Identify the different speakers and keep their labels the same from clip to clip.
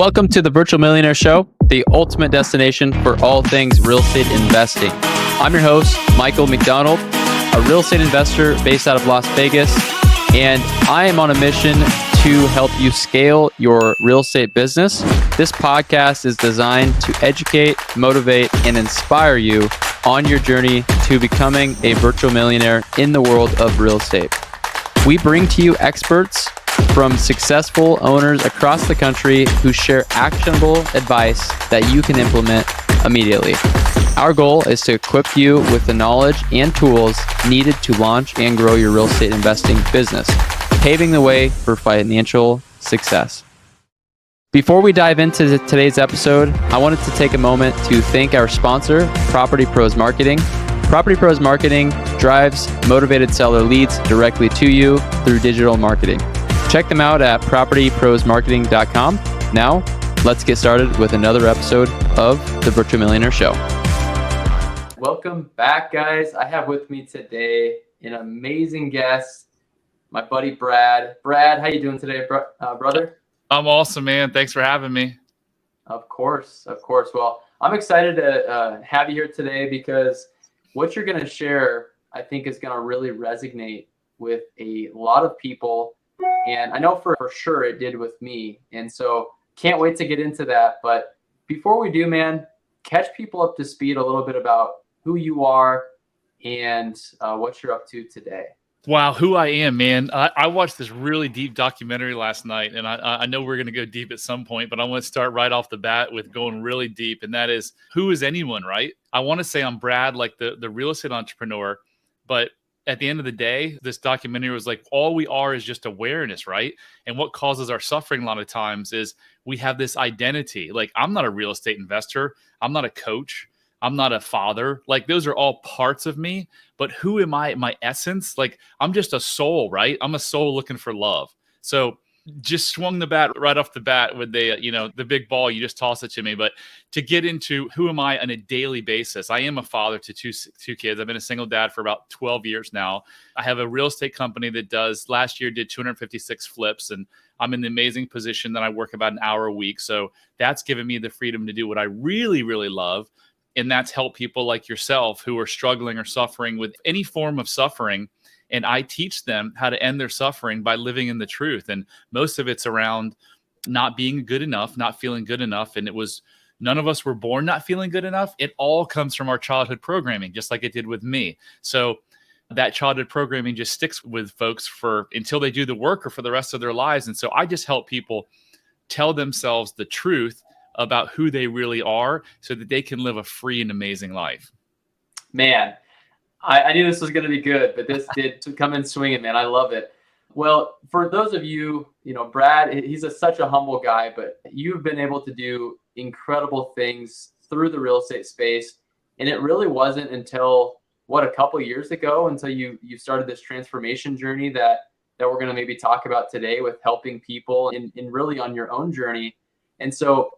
Speaker 1: Welcome to the Virtual Millionaire Show, the ultimate destination for all things real estate investing. I'm your host, Michael McDonald, a real estate investor based out of Las Vegas, and I am on a mission to help you scale your real estate business. This podcast is designed to educate, motivate, and inspire you on your journey to becoming a virtual millionaire in the world of real estate. We bring to you experts from successful owners across the country who share actionable advice that you can implement immediately. Our goal is to equip you with the knowledge and tools needed to launch and grow your real estate investing business, paving the way for financial success. Before we dive into today's episode, I wanted to take a moment to thank our sponsor, Property Pros Marketing. Property Pros Marketing drives motivated seller leads directly to you through digital marketing. Check them out at propertyprosmarketing.com. Now, let's get started with another episode of the Virtual Millionaire Show. Welcome back, guys. I have with me today an amazing guest, my buddy Brad. Brad, how you doing today, brother?
Speaker 2: I'm awesome, man. Thanks for having me.
Speaker 1: Of course. Well, I'm excited to have you here today because what you're going to share, I think, is going to really resonate with a lot of people. And I know for sure it did with me. And so can't wait to get into that. But before we do, man, catch people up to speed a little bit about who you are and what you're up to today.
Speaker 2: Wow, who I am, man. I watched this really deep documentary last night, and I know we're going to go deep at some point, but I want to start right off the bat with going really deep, and that is, who is anyone, right? I want to say I'm Brad, like the real estate entrepreneur, but at the end of the day, this documentary was like, all we are is just awareness, right? And what causes our suffering a lot of times is we have this identity. Like, I'm not a real estate investor. I'm not a coach. I'm not a father. Like, those are all parts of me. But who am I? My essence? Like, I'm just a soul, right? I'm a soul looking for love. So just swung the bat right off the bat with the big ball. You just toss it to me. But to get into who am I on a daily basis, I am a father to two kids. I've been a single dad for about 12 years now. I have a real estate company that last year did 256 flips, and I'm in the amazing position that I work about an hour a week. So that's given me the freedom to do what I really, really love. And that's help people like yourself who are struggling or suffering with any form of suffering. And I teach them how to end their suffering by living in the truth. And most of it's around not being good enough, not feeling good enough. And none of us were born not feeling good enough. It all comes from our childhood programming, just like it did with me. So that childhood programming just sticks with folks until they do the work or for the rest of their lives. And so I just help people tell themselves the truth about who they really are so that they can live a free and amazing life.
Speaker 1: Man, I knew this was going to be good, but this did come in swinging, man. I love it. Well, for those of you, Brad, he's such a humble guy, but you've been able to do incredible things through the real estate space. And it really wasn't until, a couple of years ago until you started this transformation journey that we're going to maybe talk about today with helping people and really on your own journey. And so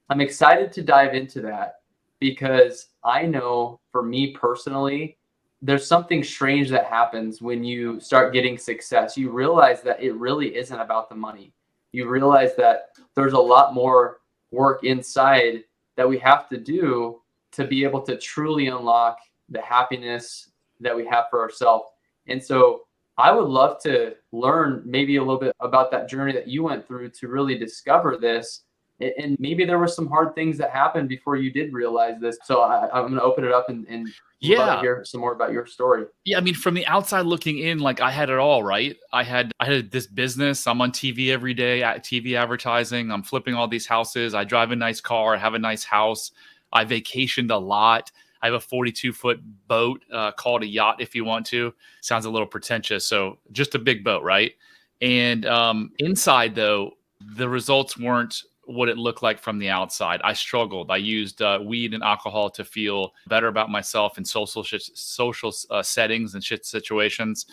Speaker 1: I'm excited to dive into that because I know for me personally, there's something strange that happens when you start getting success. You realize that it really isn't about the money. You realize that there's a lot more work inside that we have to do to be able to truly unlock the happiness that we have for ourselves. And so I would love to learn maybe a little bit about that journey that you went through to really discover this. And maybe there were some hard things that happened before you did realize this. So I'm going to open it up and love to hear some more about your story.
Speaker 2: Yeah, I mean, from the outside looking in, like I had it all, right? I had this business. I'm on TV every day, at TV advertising. I'm flipping all these houses. I drive a nice car. I have a nice house. I vacationed a lot. I have a 42-foot boat called a yacht, if you want to. Sounds a little pretentious. So just a big boat, right? And inside, though, the results weren't what it looked like from the outside. I struggled. I used weed and alcohol to feel better about myself in social settings and situations.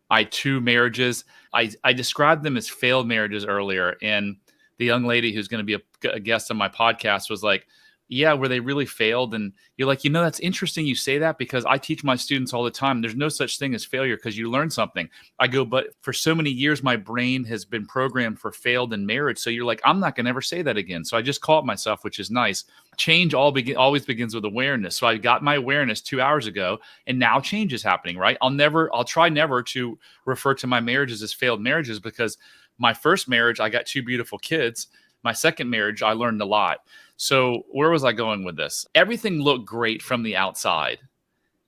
Speaker 2: I had 2 marriages. I described them as failed marriages earlier. And the young lady who's going to be a guest on my podcast was like, yeah, where they really failed. And you're like, that's interesting you say that, because I teach my students all the time, there's no such thing as failure because you learn something. I go, but for so many years, my brain has been programmed for failed in marriage. So you're like, I'm not going to ever say that again. So I just caught myself, which is nice. Change always begins with awareness. So I got my awareness 2 hours ago, and now change is happening, right? I'll try never to refer to my marriages as failed marriages, because my first marriage, I got 2 beautiful kids. My second marriage, I learned a lot. So where was I going with this? Everything looked great from the outside.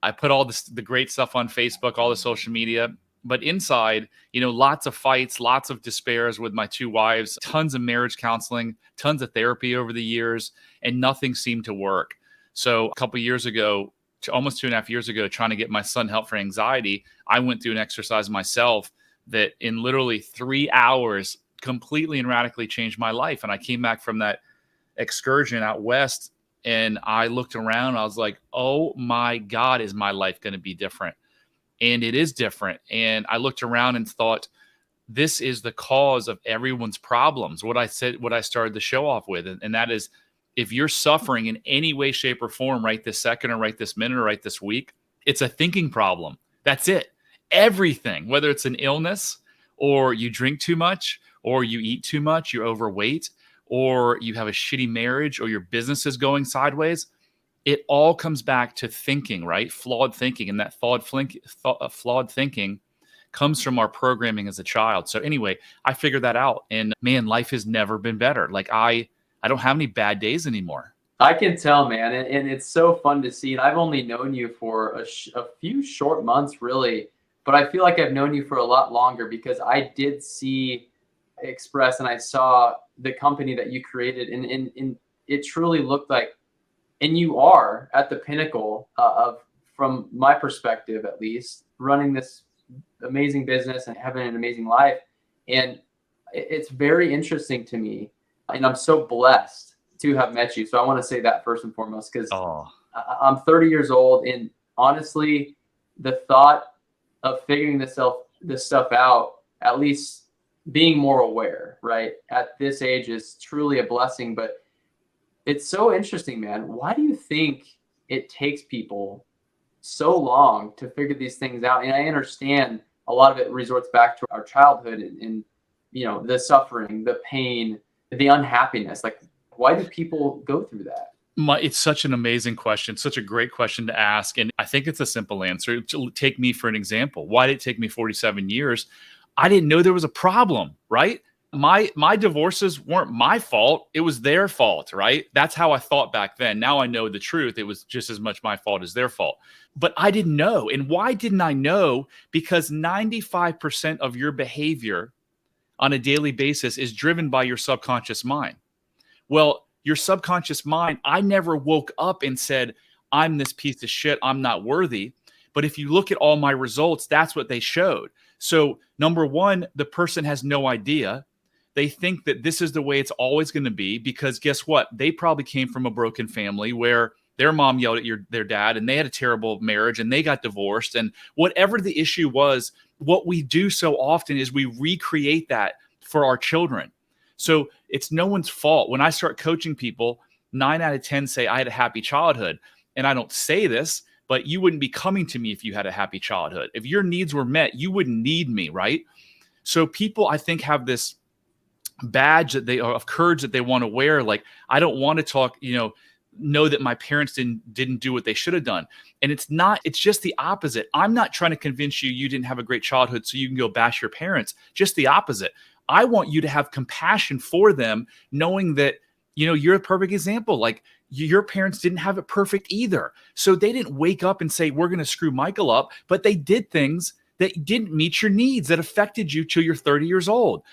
Speaker 2: I put all the great stuff on Facebook, all the social media, but inside, lots of fights, lots of despairs with my 2 wives, tons of marriage counseling, tons of therapy over the years, and nothing seemed to work. So a couple of years ago, almost 2.5 years ago, trying to get my son help for anxiety, I went through an exercise myself that in literally 3 hours completely and radically changed my life. And I came back from that excursion out west, and I looked around. I was like, oh my God, is my life going to be different? And it is different. And I looked around and thought, this is the cause of everyone's problems. What I started the show off with, and that is, if you're suffering in any way, shape, or form right this second, or right this minute, or right this week, it's a thinking problem. That's it. Everything, whether it's an illness, or you drink too much, or you eat too much, you're overweight, or you have a shitty marriage, or your business is going sideways, it all comes back to thinking, right? Flawed thinking. And that flawed thinking comes from our programming as a child. So anyway, I figured that out, and man, life has never been better. Like I don't have any bad days anymore.
Speaker 1: I can tell, man. And it's so fun to see. And I've only known you for a few short months, really, but I feel like I've known you for a lot longer, because I did see Express, and I saw the company that you created, and it truly looked like, and you are at the pinnacle of, from my perspective at least, running this amazing business and having an amazing life. And it's very interesting to me, and I'm so blessed to have met you. So I want to say that first and foremost, because I'm 30 years old, and honestly, the thought of figuring this stuff out, at least being more aware, right, at this age, is truly a blessing. But it's so interesting, man. Why do you think it takes people so long to figure these things out? And I understand a lot of it resorts back to our childhood, and the suffering, the pain, the unhappiness. Like, why do people go through that?
Speaker 2: It's such an amazing question, such a great question to ask. And I think it's a simple answer. Take me for an example. Why did it take me 47 years? I didn't know there was a problem, right? My divorces weren't my fault. It was their fault, right? That's how I thought back then. Now I know the truth. It was just as much my fault as their fault. But I didn't know. And why didn't I know? Because 95% of your behavior on a daily basis is driven by your subconscious mind. Well, your subconscious mind, I never woke up and said, I'm this piece of shit, I'm not worthy. But if you look at all my results, that's what they showed. So number one, the person has no idea. They think that this is the way it's always going to be, because guess what? They probably came from a broken family where their mom yelled at their dad, and they had a terrible marriage, and they got divorced. And whatever the issue was, what we do so often is we recreate that for our children. So it's no one's fault. When I start coaching people, 9 out of 10 say I had a happy childhood. And I don't say this, but you wouldn't be coming to me if you had a happy childhood. If your needs were met, you wouldn't need me, right? So people, I think, have this badge of courage that they want to wear. Like, I don't want to talk, know that my parents didn't do what they should have done. And it's just the opposite. I'm not trying to convince you didn't have a great childhood so you can go bash your parents. Just the opposite. I want you to have compassion for them, knowing that, you're a perfect example. Like, your parents didn't have it perfect either. So they didn't wake up and say, we're going to screw Michael up, but they did things that didn't meet your needs, that affected you till you're 30 years old.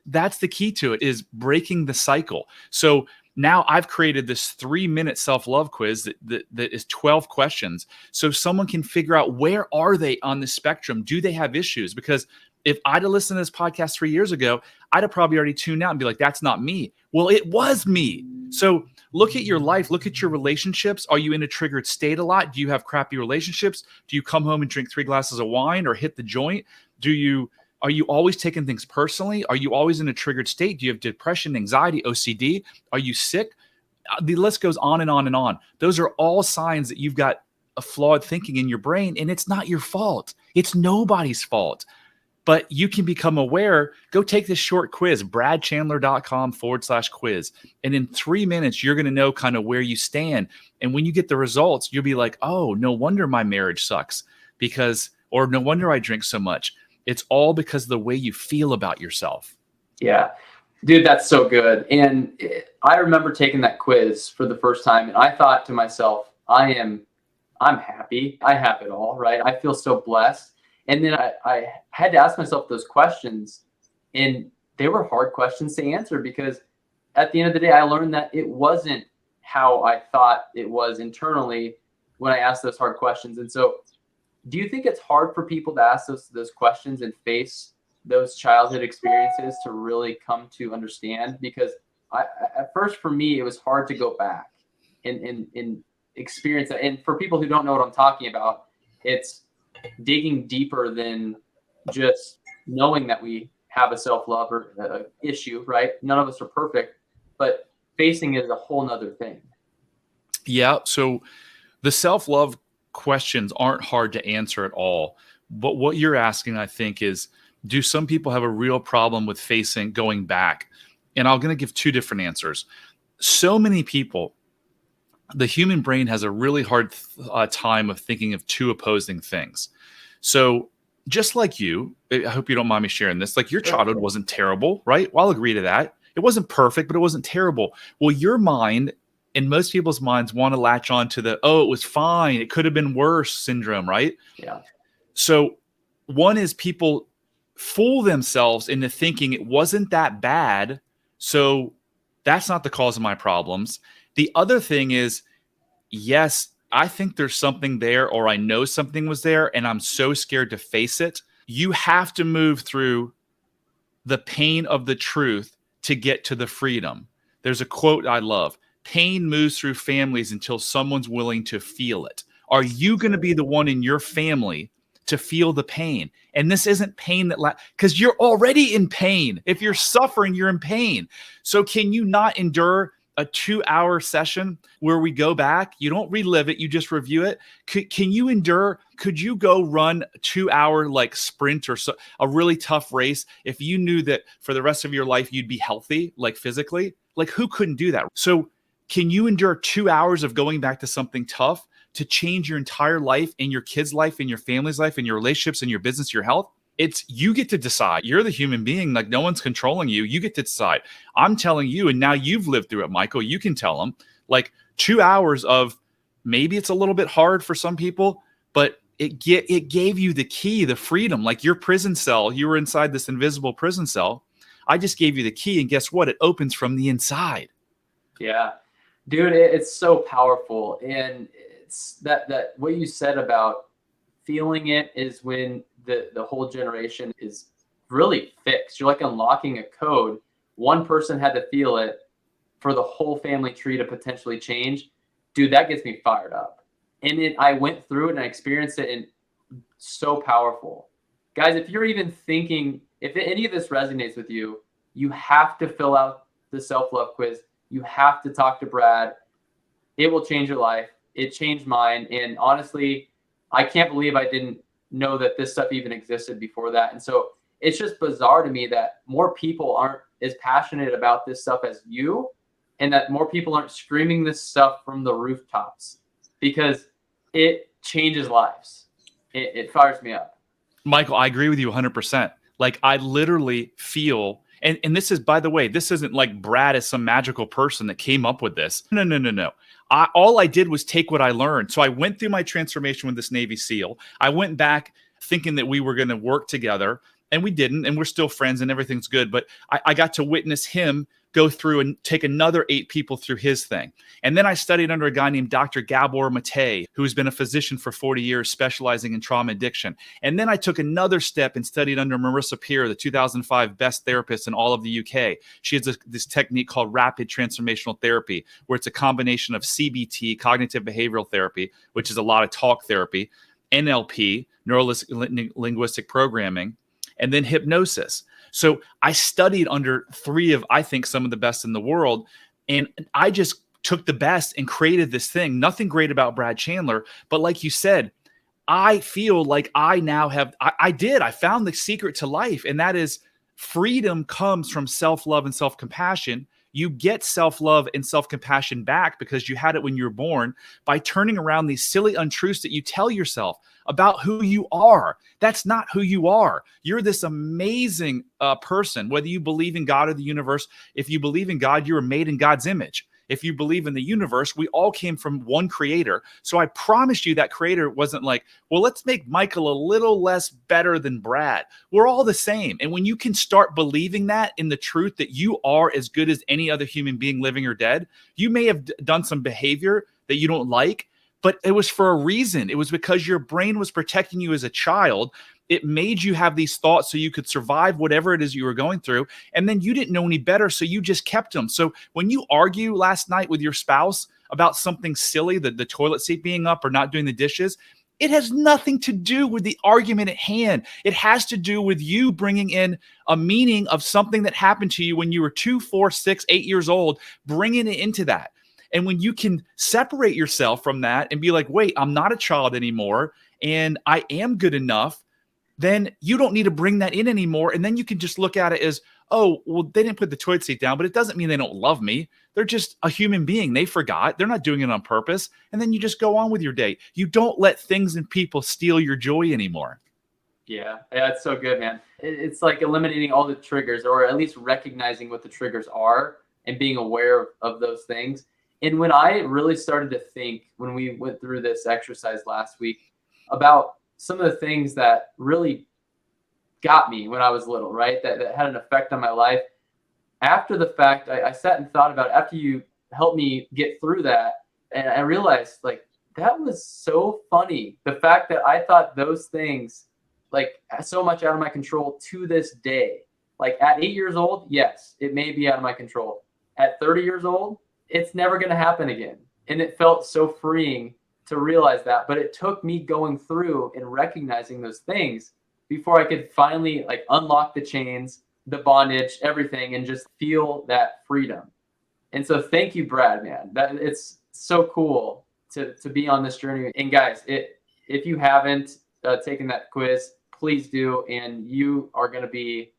Speaker 2: That's the key to it, is breaking the cycle. So now I've created this 3-minute self-love quiz that is 12 questions. So someone can figure out, where are they on the spectrum? Do they have issues? Because if I'd have listened to this podcast 3 years ago, I'd have probably already tuned out and be like, that's not me. Well, it was me. So look at your life. Look at your relationships. Are you in a triggered state a lot? Do you have crappy relationships? Do you come home and drink 3 glasses of wine or hit the joint? Are you always taking things personally? Are you always in a triggered state? Do you have depression, anxiety, OCD? Are you sick? The list goes on and on and on. Those are all signs that you've got a flawed thinking in your brain, and it's not your fault. It's nobody's fault. But you can become aware. Go take this short quiz, bradchandler.com/quiz. And in 3 minutes, you're going to know kind of where you stand. And when you get the results, you'll be like, oh, no wonder my marriage sucks or no wonder I drink so much. It's all because of the way you feel about yourself.
Speaker 1: Yeah, dude, that's so good. And I remember taking that quiz for the first time, and I thought to myself, I'm happy. I have it all, right? I feel so blessed. And then I had to ask myself those questions, and they were hard questions to answer because at the end of the day, I learned that it wasn't how I thought it was internally when I asked those hard questions. And so do you think it's hard for people to ask those questions and face those childhood experiences to really come to understand? Because at first for me, it was hard to go back and experience that. And for people who don't know what I'm talking about, it's digging deeper than just knowing that we have a self-love or issue, right? None of us are perfect, but facing it is a whole nother thing.
Speaker 2: Yeah. So the self-love questions aren't hard to answer at all. But what you're asking, I think, is, do some people have a real problem with facing going back? And I'm going to give two different answers. So many people, the human brain has a really hard time of thinking of two opposing things. So just like you, I hope you don't mind me sharing this, like your childhood wasn't terrible, right? Well, I'll agree to that. It wasn't perfect, but it wasn't terrible. Well, your mind and most people's minds want to latch on to the, oh, it was fine, it could have been worse syndrome, right?
Speaker 1: Yeah.
Speaker 2: So one is people fool themselves into thinking it wasn't that bad, so that's not the cause of my problems. The other thing is, yes, I think there's something there, or I know something was there, and I'm so scared to face it. You have to move through the pain of the truth to get to the freedom. There's a quote I love: pain moves through families until someone's willing to feel it. Are you going to be the one in your family to feel the pain? And this isn't pain because you're already in pain. If you're suffering, you're in pain. So can you not endure a 2-hour session where we go back? You don't relive it, you just review it. Can you endure? Could you go run a 2-hour like sprint or a really tough race if you knew that for the rest of your life you'd be healthy, like physically? Like, who couldn't do that? So can you endure 2 hours of going back to something tough to change your entire life and your kids' life and your family's life and your relationships and your business, your health? It's, you get to decide. You're the human being. Like, no one's controlling you. You get to decide. I'm telling you, and now you've lived through it, Michael. You can tell them, like, 2 hours of, maybe it's a little bit hard for some people, but it gave you the key, the freedom. Like your prison cell, you were inside this invisible prison cell. I just gave you the key, and guess what? It opens from the inside.
Speaker 1: Yeah, dude, it's so powerful. And it's that what you said about feeling it is when the whole generation is really fixed. You're like unlocking a code. One person had to feel it for the whole family tree to potentially change. Dude, that gets me fired up. And I went through it and I experienced it, and so powerful. Guys, if you're even thinking, if any of this resonates with you, you have to fill out the self-love quiz. You have to talk to Brad. It will change your life. It changed mine. And honestly, I can't believe I didn't know that this stuff even existed before that. And so it's just bizarre to me that more people aren't as passionate about this stuff as you, and that more people aren't screaming this stuff from the rooftops, because it changes lives. It fires me up.
Speaker 2: Michael, I agree with you 100%. Like, I literally feel, and this is, by the way, this isn't like Brad is some magical person that came up with this. No. All I did was take what I learned. So I went through my transformation with this Navy SEAL. I went back thinking that we were going to work together, and we didn't, and we're still friends and everything's good. But I got to witness him go through and take another 8 people through his thing. And then I studied under a guy named Dr. Gabor Mate, who's been a physician for 40 years, specializing in trauma addiction. And then I took another step and studied under Marissa Peer, the 2005 best therapist in all of the UK. She has this technique called rapid transformational therapy, where it's a combination of CBT, cognitive behavioral therapy, which is a lot of talk therapy, NLP, neuro-linguistic programming, and then hypnosis. So I studied under 3 of, I think, some of the best in the world. And I just took the best and created this thing. Nothing great about Brad Chandler, but like you said, I feel like I now have, I found the secret to life. And that is freedom comes from self-love and self-compassion. You get self-love and self-compassion back because you had it when you were born by turning around these silly untruths that you tell yourself about who you are. That's not who you are. You're this amazing person, whether you believe in God or the universe. If you believe in God, you were made in God's image. If you believe in the universe, we all came from one creator. So I promise you that creator wasn't like, well, let's make Michael a little less better than Brad. We're all the same. And when you can start believing that in the truth that you are as good as any other human being living or dead, you may have done some behavior that you don't like, but it was for a reason. It was because your brain was protecting you as a child. It made you have these thoughts so you could survive whatever it is you were going through. And then you didn't know any better, so you just kept them. So when you argue last night with your spouse about something silly, the toilet seat being up or not doing the dishes, it has nothing to do with the argument at hand. It has to do with you bringing in a meaning of something that happened to you when you were 2, 4, 6, 8 years old, bringing it into that. And when you can separate yourself from that and be like, wait, I'm not a child anymore, and I am good enough, then you don't need to bring that in anymore. And then you can just look at it as, oh, well, they didn't put the toilet seat down, but it doesn't mean they don't love me. They're just a human being. They forgot. They're not doing it on purpose. And then you just go on with your day. You don't let things and people steal your joy anymore.
Speaker 1: Yeah, it's so good, man. It's like eliminating all the triggers, or at least recognizing what the triggers are and being aware of those things. And when I really started to think, when we went through this exercise last week, about some of the things that really got me when I was little, right? That had an effect on my life. After the fact, I sat and thought about it, after you helped me get through that. And I realized, like, that was so funny. The fact that I thought those things, like, so much out of my control to this day. Like at 8 years old, yes, it may be out of my control. At 30 years old, it's never going to happen again. And it felt so freeing to realize that, but it took me going through and recognizing those things before I could finally like unlock the chains, the bondage, everything, and just feel that freedom. And so thank you, Brad, man. That it's so cool to be on this journey. And guys, if you haven't taken that quiz, please do, and you are going to be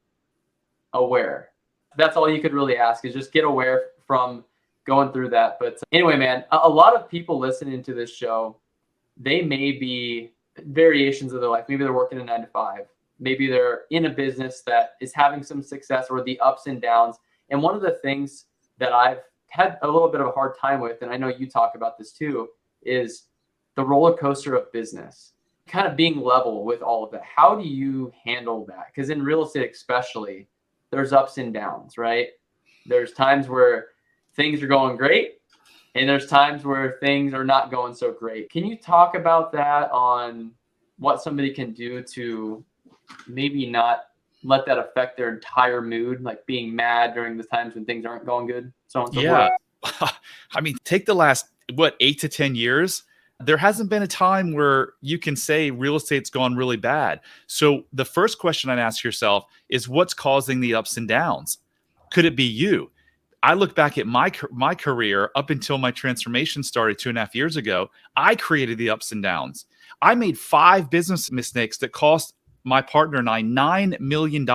Speaker 1: aware. That's all you could really ask, is just get aware from going through that. But anyway, man, a lot of people listening to this show, they may be variations of their life. Maybe they're working a 9 to 5. Maybe they're in a business that is having some success, or the ups and downs. And one of the things that I've had a little bit of a hard time with, and I know you talk about this too, is the roller coaster of business, kind of being level with all of that. How do you handle that? Because in real estate especially, there's ups and downs, right? There's times where things are going great, and there's times where things are not going so great. Can you talk about that, on what somebody can do to maybe not let that affect their entire mood, like being mad during the times when things aren't going good, so on and so forth?
Speaker 2: I mean, take the last, 8 to 10 years. There hasn't been a time where you can say real estate's gone really bad. So the first question I'd ask yourself is, what's causing the ups and downs? Could it be you? I look back at my career up until my transformation started 2.5 years ago. I created the ups and downs. I made 5 business mistakes that cost my partner and I $9 million.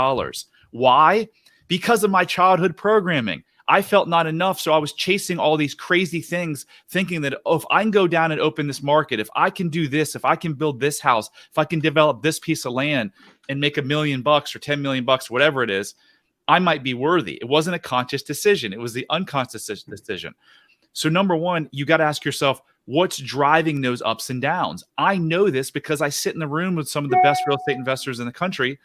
Speaker 2: Why? Because of my childhood programming. I felt not enough, so I was chasing all these crazy things, thinking that, oh, if I can go down and open this market, if I can do this, if I can build this house, if I can develop this piece of land and make $1 million or $10 million, whatever it is, I might be worthy. It wasn't a conscious decision. It was the unconscious decision. So number one, you got to ask yourself, what's driving those ups and downs? I know this because I sit in the room with some of the best real estate investors in the country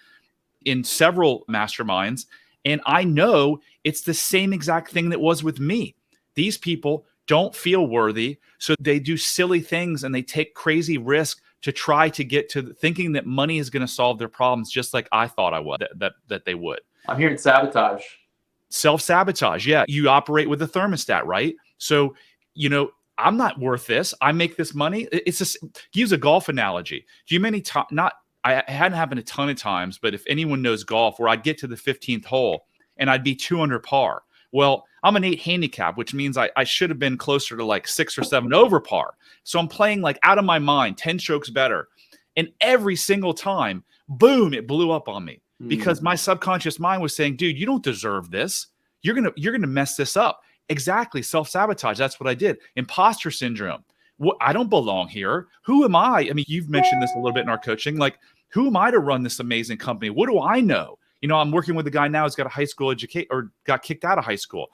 Speaker 2: in several masterminds. And I know it's the same exact thing that was with me. These people don't feel worthy, so they do silly things and they take crazy risks to try to get to thinking that money is going to solve their problems, just like I thought I would, that they would.
Speaker 1: I'm hearing sabotage.
Speaker 2: Self-sabotage. Yeah. You operate with a thermostat, right? So, I'm not worth this. I make this money. It's just, use a golf analogy. Do you many times, I hadn't happened a ton of times, but if anyone knows golf, where I'd get to the 15th hole and I'd be 2 under par. Well, I'm an 8 handicap, which means I should have been closer to like 6 or 7 over par. So I'm playing like out of my mind, 10 strokes better. And every single time, boom, it blew up on me because my subconscious mind was saying, dude, you don't deserve this. You're gonna mess this up. Exactly. Self-sabotage. That's what I did. Imposter syndrome. I don't belong here. Who am I? I mean, you've mentioned this a little bit in our coaching. Like, who am I to run this amazing company? What do I know? I'm working with a guy now who's got a high school education or got kicked out of high school.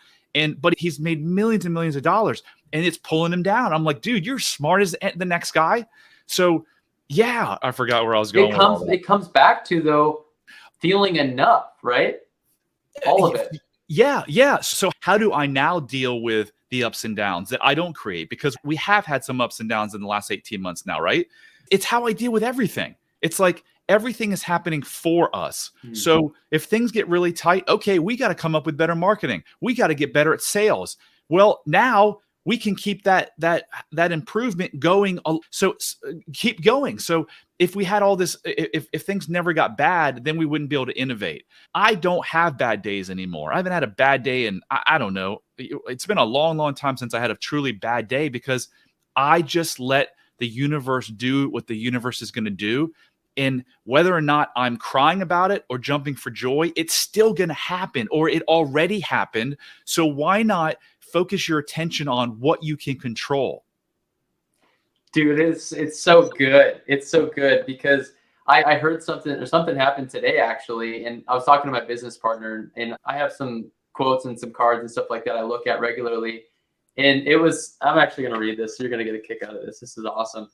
Speaker 2: But he's made millions and millions of dollars and it's pulling him down. I'm like, dude, you're smart as the next guy. So yeah, I forgot where I was going.
Speaker 3: It comes back to, though, feeling enough, right? All of it.
Speaker 2: Yeah. So how do I now deal with the ups and downs that I don't create? Because we have had some ups and downs in the last 18 months now, right? It's how I deal with everything. It's like everything is happening for us. So if things get really tight, okay, we got to come up with better marketing. We got to get better at sales. Well, now we can keep that improvement going. So keep going. So if we had all this, if things never got bad, then we wouldn't be able to innovate. I don't have bad days anymore. I haven't had a bad day in, I don't know. It's been a long, long time since I had a truly bad day because I just let the universe do what the universe is going to do. And whether or not I'm crying about it or jumping for joy, it's still going to happen, or it already happened. So why not focus your attention on what you can control?
Speaker 3: Dude, it's so good. It's so good because I heard something happened today, actually. And I was talking to my business partner, and I have some quotes and some cards and stuff like that I look at regularly. And I'm actually going to read this. So you're going to get a kick out of this. This is awesome.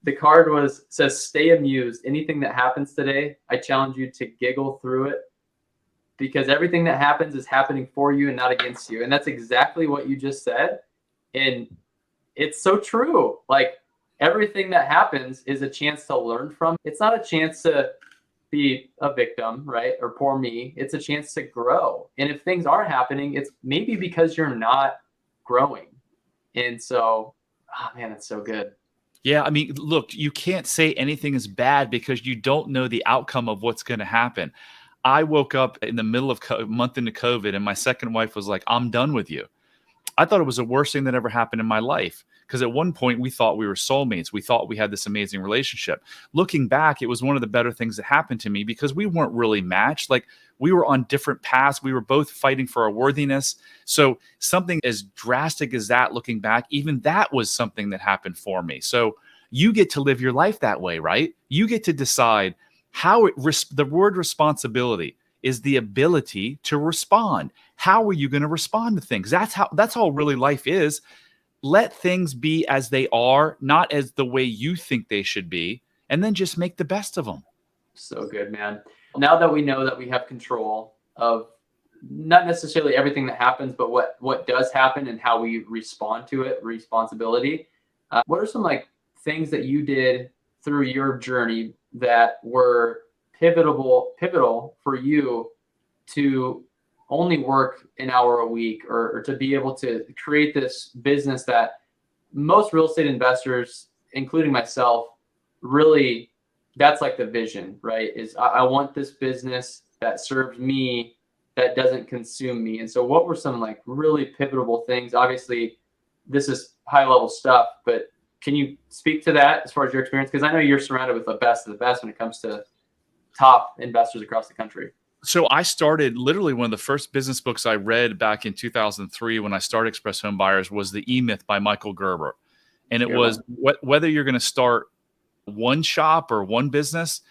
Speaker 3: The card says, stay amused. Anything that happens today, I challenge you to giggle through it, because everything that happens is happening for you and not against you. And that's exactly what you just said. And it's so true. Like, everything that happens is a chance to learn from. It's not a chance to be a victim, right? Or poor me. It's a chance to grow. And if things aren't happening, it's maybe because you're not growing. And so, oh man, it's so good.
Speaker 2: Yeah, I mean, look, you can't say anything is bad because you don't know the outcome of what's going to happen. I woke up in the middle of a month into COVID, and my second wife was like, I'm done with you. I thought it was the worst thing that ever happened in my life, because at one point we thought we were soulmates. We thought we had this amazing relationship. Looking back, it was one of the better things that happened to me because we weren't really matched. Like, we were on different paths. We were both fighting for our worthiness. So something as drastic as that, looking back, even that was something that happened for me. So you get to live your life that way, right? You get to decide how the word responsibility is the ability to respond. How are you going to respond to things? That's all really life is. Let things be as they are, not as the way you think they should be, and then just make the best of them.
Speaker 3: So good, man. Now that we know that we have control of not necessarily everything that happens, but what does happen and how we respond to it, responsibility. What are some things that you did through your journey that were pivotal for you to only work an hour a week, or to be able to create this business that most real estate investors, including myself, really, that's like the vision, right? Is I want this business that serves me, that doesn't consume me. And so what were some really pivotal things? Obviously, this is high level stuff, but can you speak to that as far as your experience? Because I know you're surrounded with the best of the best when it comes to top investors across the country.
Speaker 2: So I started, literally one of the first business books I read back in 2003 when I started Express Home Buyers was The E-Myth by Michael Gerber. And it was whether you're going to start one shop or one business,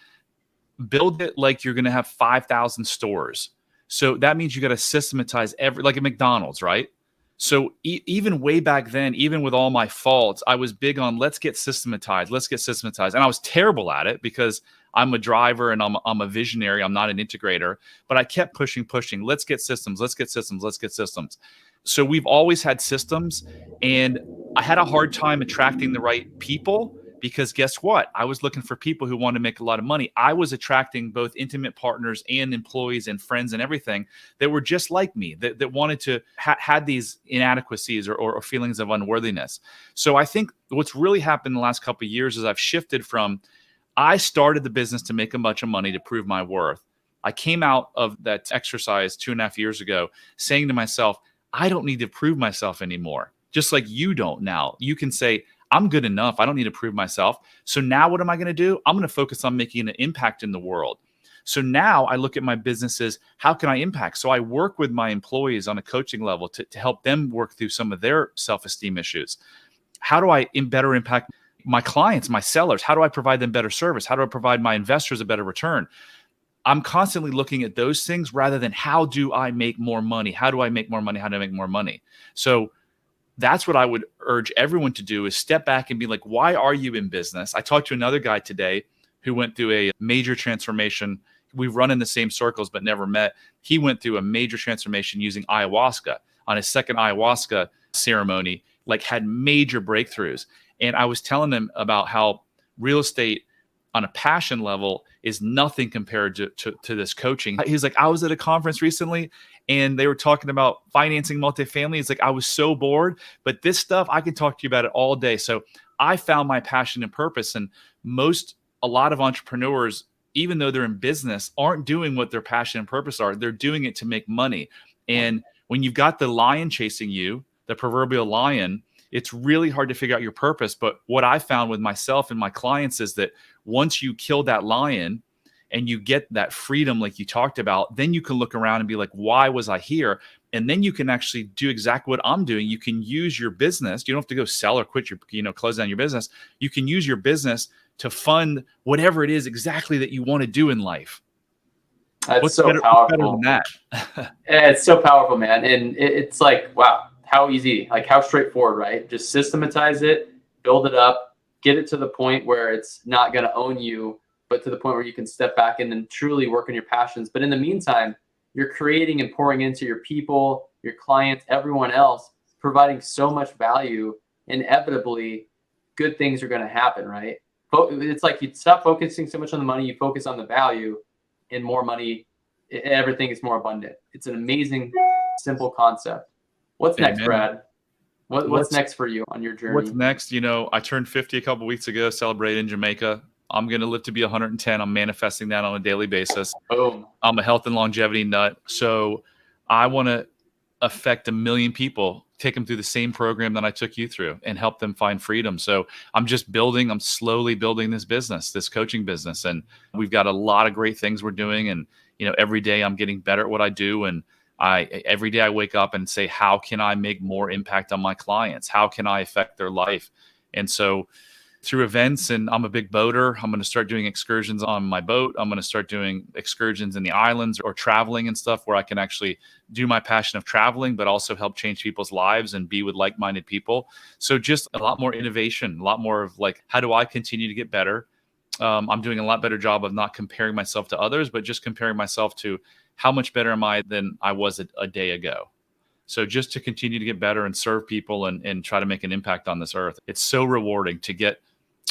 Speaker 2: build it like you're going to have 5,000 stores. So that means you got to systematize like a McDonald's, right? So even way back then, even with all my faults, I was big on let's get systematized. And I was terrible at it because I'm a driver and I'm a visionary. I'm not an integrator, but I kept pushing. Let's get systems. So we've always had systems, and I had a hard time attracting the right people because guess what? I was looking for people who wanted to make a lot of money. I was attracting both intimate partners and employees and friends and everything that were just like me, that wanted to had these inadequacies or feelings of unworthiness. So I think what's really happened in the last couple of years is I've shifted from, I started the business to make a bunch of money to prove my worth. I came out of that exercise 2.5 years ago saying to myself, I don't need to prove myself anymore. Just like you don't now. You can say, I'm good enough. I don't need to prove myself. So now what am I going to do? I'm going to focus on making an impact in the world. So now I look at my business as how can I impact? So I work with my employees on a coaching level to help them work through some of their self-esteem issues. How do I better impact my clients, my sellers? How do I provide them better service? How do I provide my investors a better return? I'm constantly looking at those things rather than how do I make more money? How do I make more money? How do I make more money? So that's what I would urge everyone to do, is step back and be like, why are you in business? I talked to another guy today who went through a major transformation. We've run in the same circles but never met. He went through a major transformation using ayahuasca. On his second ayahuasca ceremony, like, had major breakthroughs. And I was telling him about how real estate on a passion level is nothing compared to this coaching. He was like, I was at a conference recently and they were talking about financing multifamily. It's like, I was so bored, but this stuff, I can talk to you about it all day. So I found my passion and purpose. And a lot of entrepreneurs, even though they're in business, aren't doing what their passion and purpose are. They're doing it to make money. And when you've got the lion chasing you, the proverbial lion, it's really hard to figure out your purpose. But what I found with myself and my clients is that once you kill that lion and you get that freedom, like you talked about, then you can look around and be like, why was I here? And then you can actually do exactly what I'm doing. You can use your business. You don't have to go sell or quit your, close down your business. You can use your business to fund whatever it is exactly that you want to do in life.
Speaker 3: That's
Speaker 2: what's
Speaker 3: so
Speaker 2: better,
Speaker 3: powerful.
Speaker 2: what's better than that?
Speaker 3: It's so powerful, man. And it's like, wow, how easy, like how straightforward, right? Just systematize it, build it up, get it to the point where it's not going to own you, but to the point where you can step back and then truly work on your passions. But in the meantime, you're creating and pouring into your people, your clients, everyone else, providing so much value. Inevitably, good things are going to happen, right? It's like you stop focusing so much on the money, you focus on the value, and more money, everything is more abundant. It's an amazing, simple concept. What's next, Brad? What's next for you on your journey?
Speaker 2: What's next? I turned 50 a couple weeks ago, celebrated in Jamaica. I'm going to live to be 110. I'm manifesting that on a daily basis.
Speaker 3: Boom.
Speaker 2: I'm a health and longevity nut. So I want to affect 1 million people, take them through the same program that I took you through and help them find freedom. So I'm slowly building this business, this coaching business. And we've got a lot of great things we're doing. And, every day I'm getting better at what I do. And every day I wake up and say, how can I make more impact on my clients? How can I affect their life? And so through events, and I'm a big boater, I'm going to start doing excursions on my boat. I'm going to start doing excursions in the islands or traveling and stuff where I can actually do my passion of traveling, but also help change people's lives and be with like-minded people. So just a lot more innovation, a lot more of like, how do I continue to get better? I'm doing a lot better job of not comparing myself to others, but just comparing myself to how much better am I than I was a day ago. So just to continue to get better and serve people and try to make an impact on this earth. It's so rewarding to get,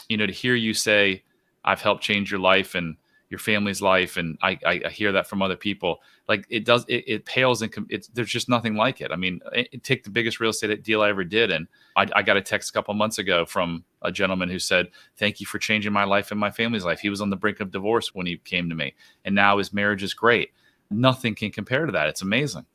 Speaker 2: to hear you say, I've helped change your life and your family's life. And I hear that from other people. Like it pales in, there's just nothing like it. I mean, take the biggest real estate deal I ever did. And I got a text a couple months ago from a gentleman who said, thank you for changing my life and my family's life. He was on the brink of divorce when he came to me, and now his marriage is great. Nothing can compare to that. It's amazing.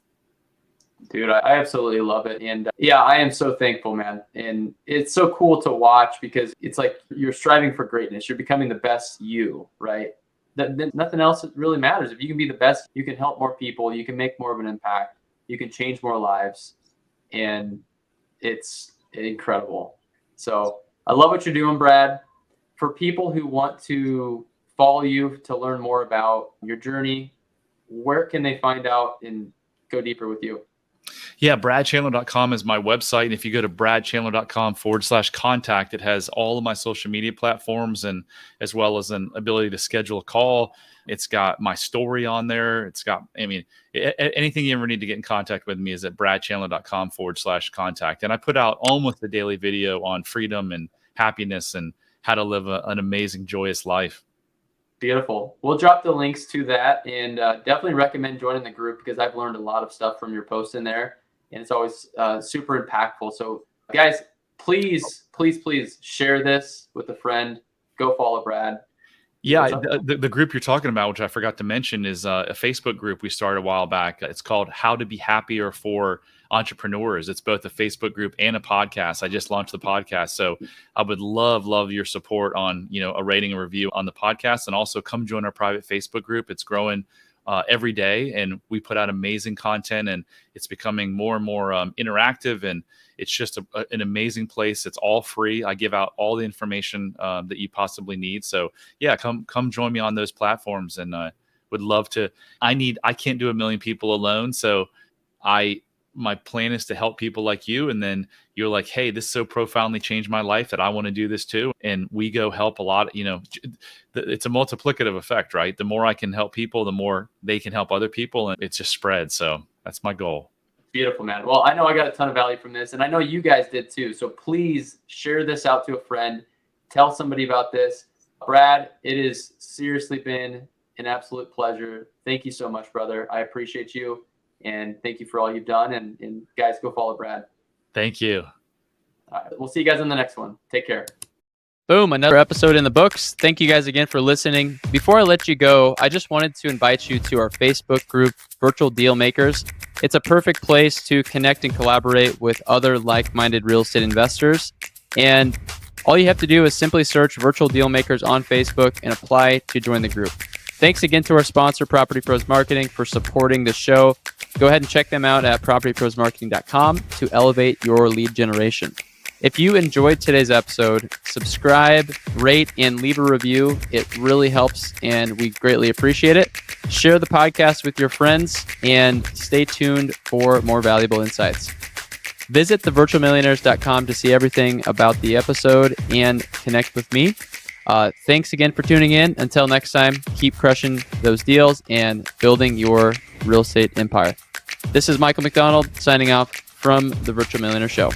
Speaker 3: Dude, I absolutely love it. And yeah, I am so thankful, man. And it's so cool to watch because it's like you're striving for greatness. You're becoming the best you, right? Nothing else really matters. If you can be the best, you can help more people. You can make more of an impact. You can change more lives. And it's incredible. So I love what you're doing, Brad. For people who want to follow you, to learn more about your journey, where can they find out and go deeper with you?
Speaker 2: Yeah, bradchandler.com is my website. And if you go to bradchandler.com/contact, it has all of my social media platforms, and as well as an ability to schedule a call. It's got my story on there. It's got, anything you ever need to get in contact with me is at bradchandler.com/contact. And I put out almost a daily video on freedom and happiness and how to live an amazing, joyous life.
Speaker 3: Beautiful. We'll drop the links to that, and definitely recommend joining the group because I've learned a lot of stuff from your post in there, and it's always super impactful. So guys, please share this with a friend. Go follow Brad.
Speaker 2: Yeah, the group you're talking about, which I forgot to mention, is a Facebook group we started a while back. It's called How to Be Happier for entrepreneurs. It's both a Facebook group and a podcast. I just launched the podcast. So I would love your support on, a rating and review on the podcast, and also come join our private Facebook group. It's growing every day, and we put out amazing content, and it's becoming more and more interactive, and it's just an amazing place. It's all free. I give out all the information that you possibly need. So yeah, come join me on those platforms, and would love to. I can't do 1 million people alone. So my plan is to help people like you. And then you're like, hey, this so profoundly changed my life that I want to do this too. And we go help a lot. It's a multiplicative effect, right? The more I can help people, the more they can help other people, and it just spreads. So that's my goal.
Speaker 3: Beautiful, man. Well, I know I got a ton of value from this, and I know you guys did too. So please share this out to a friend. Tell somebody about this. Brad, it has seriously been an absolute pleasure. Thank you so much, brother. I appreciate you, and thank you for all you've done. And guys, go follow Brad.
Speaker 2: Thank you.
Speaker 3: All right, we'll see you guys in the next one. Take care.
Speaker 1: Boom, another episode in the books. Thank you guys again for listening. Before I let you go, I just wanted to invite you to our Facebook group, Virtual Deal Makers. It's a perfect place to connect and collaborate with other like-minded real estate investors. And all you have to do is simply search Virtual Deal Makers on Facebook and apply to join the group. Thanks again to our sponsor, Property Pros Marketing, for supporting the show. Go ahead and check them out at propertyprosmarketing.com to elevate your lead generation. If you enjoyed today's episode, subscribe, rate, and leave a review. It really helps, and we greatly appreciate it. Share the podcast with your friends, and stay tuned for more valuable insights. Visit thevirtualmillionaires.com to see everything about the episode and connect with me. Thanks again for tuning in. Until next time, keep crushing those deals and building your real estate empire. This is Michael McDonald signing off from The Virtual Millionaire Show.